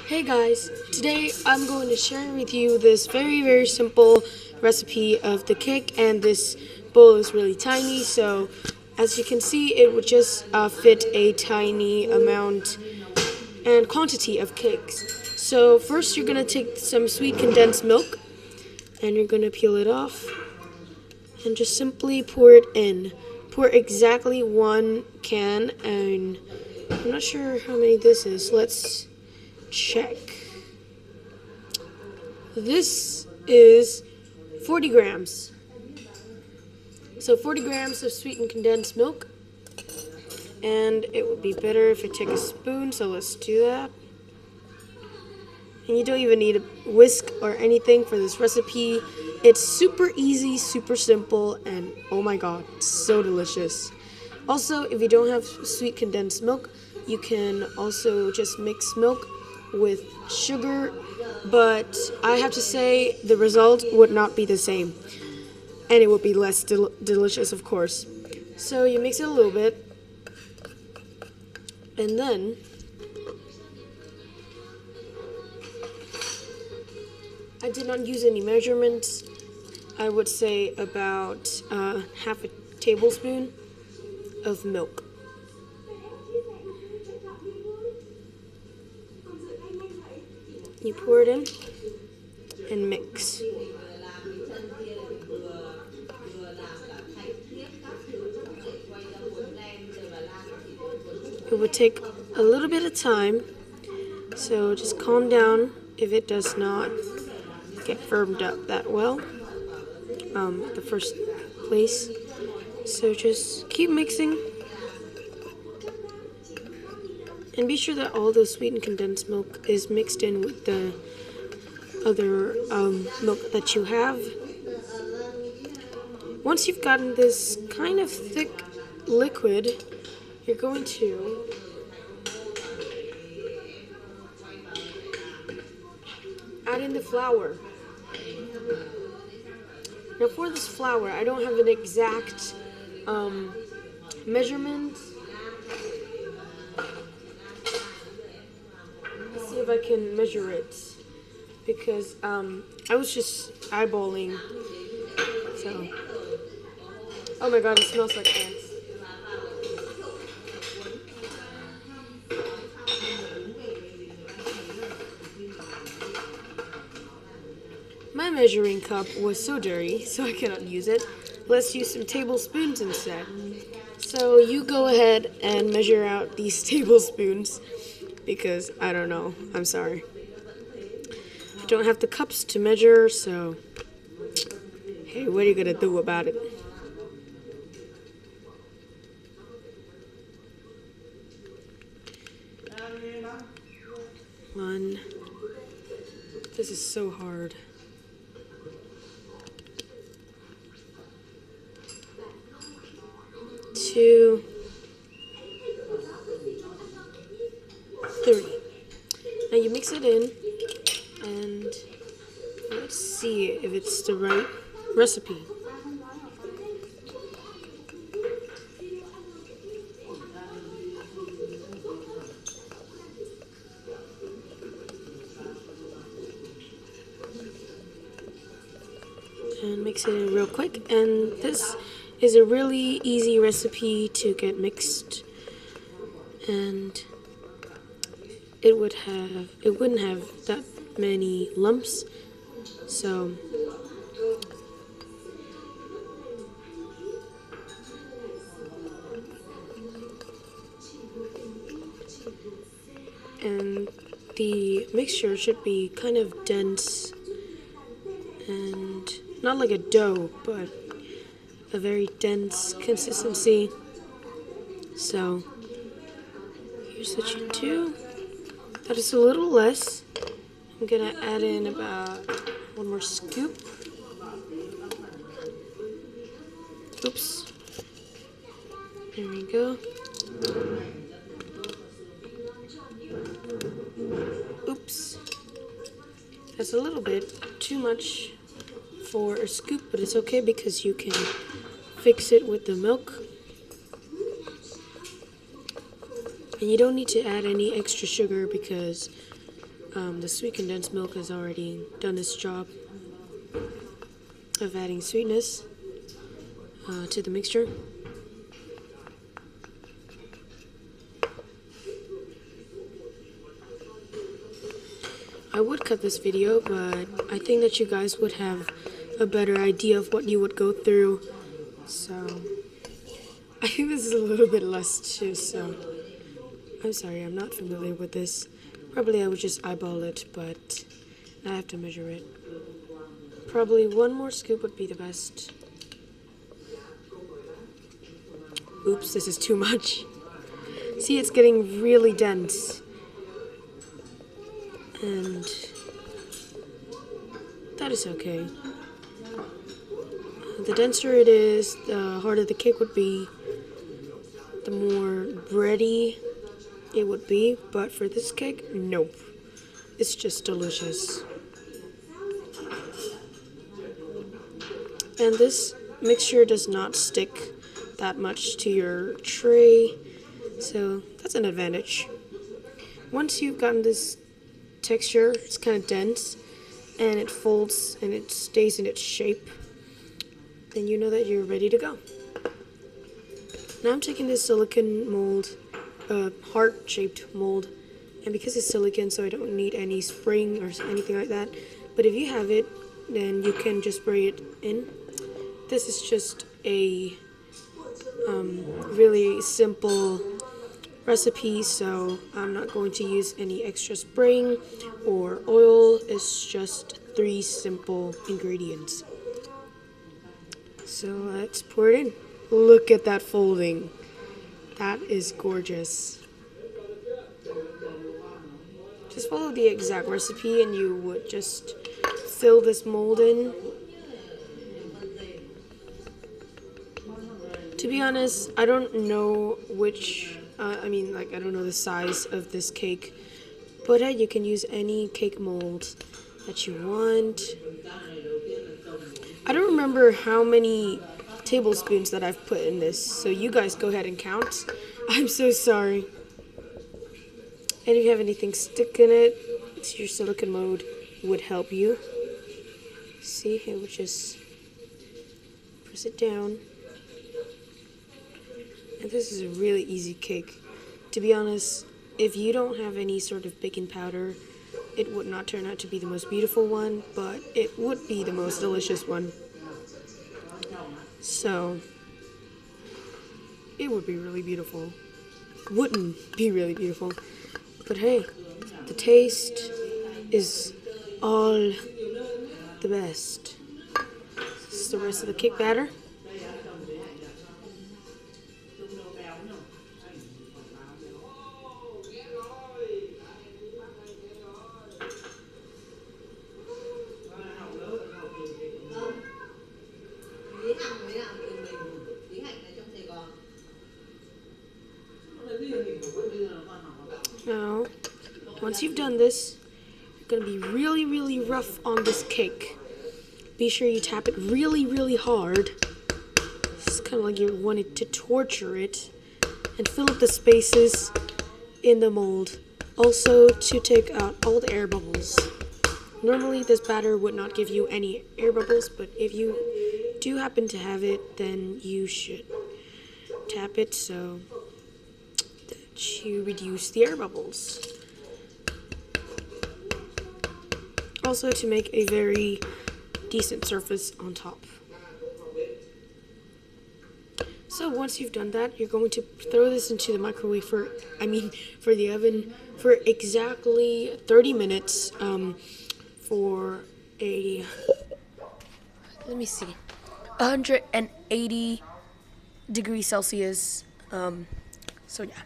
Hey guys, today I'm going to share with you this very simple recipe of the cake, and this bowl is really tiny, so as you can see it would just fit a tiny amount and quantity of cakes. So first you're going to take some sweet condensed milk and you're going to peel it off and just simply pour it in. Pour exactly 1 can, and I'm not sure how many this is. Let's check. This is 40 grams. So 40 grams of sweetened condensed milk. And it would be better if I take a spoon, so let's do that. And you don't even need a whisk or anything for this recipe. It's super easy, super simple, and oh my god, so delicious. Also, if you don't have sweet condensed milk, you can also just mix milk with sugar, but I have to say the result would not be the same, and it would be less delicious, of course. So you mix it a little bit, and then I did not use any measurements. I would say about half a tablespoon of milk. You pour it in and mix. It would take a little bit of time, so just calm down if it does not get firmed up that well at the first place. So just keep mixing. And be sure that all the sweetened condensed milk is mixed in with the other milk that you have. Once you've gotten this kind of thick liquid, you're going to add in the flour. Now for this flour, I don't have an exact measurement. Let's see if I can measure it, because I was just eyeballing. So, oh my god, it smells like ants. My measuring cup was so dirty, so I cannot use it. Let's use some tablespoons instead. So you go ahead and measure out these tablespoons, because I don't know. I'm sorry. I don't have the cups to measure, so hey, what are you gonna do about it? One. This is so hard. 2, 3. Now you mix it in, and let's see if it's the right recipe. And mix it in real quick, and this is a really easy recipe to get mixed, and it wouldn't have that many lumps. So and the mixture should be kind of dense and not like a dough, but a very dense consistency. So here's what you do. That is a little less. I'm gonna add in about 1 more scoop. Oops. There we go. Oops. That's a little bit too much for a scoop, but it's okay because you can fix it with the milk. And you don't need to add any extra sugar because the sweet condensed milk has already done its job of adding sweetness to the mixture. I would cut this video, but I think that you guys would have a better idea of what you would go through. So I think this is a little bit less too, so I'm sorry, I'm not familiar with this. Probably I would just eyeball it, but I have to measure it. Probably one more scoop would be the best. Oops, this is too much. See, it's getting really dense. And that is okay. The denser it is, the harder the cake would be, the more bready it would be. But for this cake, nope. It's just delicious. And this mixture does not stick that much to your tray, so that's an advantage. Once you've gotten this texture, it's kind of dense, and it folds and it stays in its shape, then you know that you're ready to go. Now I'm taking this silicone mold, heart-shaped mold, and because it's silicone, so I don't need any spring or anything like that, but if you have it, then you can just spray it in. This is just a really simple recipe, so I'm not going to use any extra spraying or oil. It's just 3 simple ingredients. So let's pour it in. Look at that folding. That is gorgeous. Just follow the exact recipe and you would just fill this mold in. To be honest, I don't know which, I don't know the size of this cake, but you can use any cake mold that you want. I don't remember how many tablespoons that I've put in this, so you guys go ahead and count. I'm so sorry. And if you have anything stick in it, your silicone mold would help you. See, it would just press it down. And this is a really easy cake. To be honest, if you don't have any sort of baking powder, it would not turn out to be the most beautiful one, but it would be the most delicious one. So, it would be really beautiful. Wouldn't be really beautiful. But hey, the taste is all the best. This is the rest of the cake batter. Now, once you've done this, you're going to be really, really rough on this cake. Be sure you tap it really, really hard. It's kind of like you wanted to torture it. And fill up the spaces in the mold. Also, to take out all the air bubbles. Normally, this batter would not give you any air bubbles, but if you do happen to have it, then you should tap it so that you reduce the air bubbles. Also to make a very decent surface on top. So once you've done that, you're going to throw this into the microwave for the oven for exactly 30 minutes for a, 180 degrees Celsius. So yeah.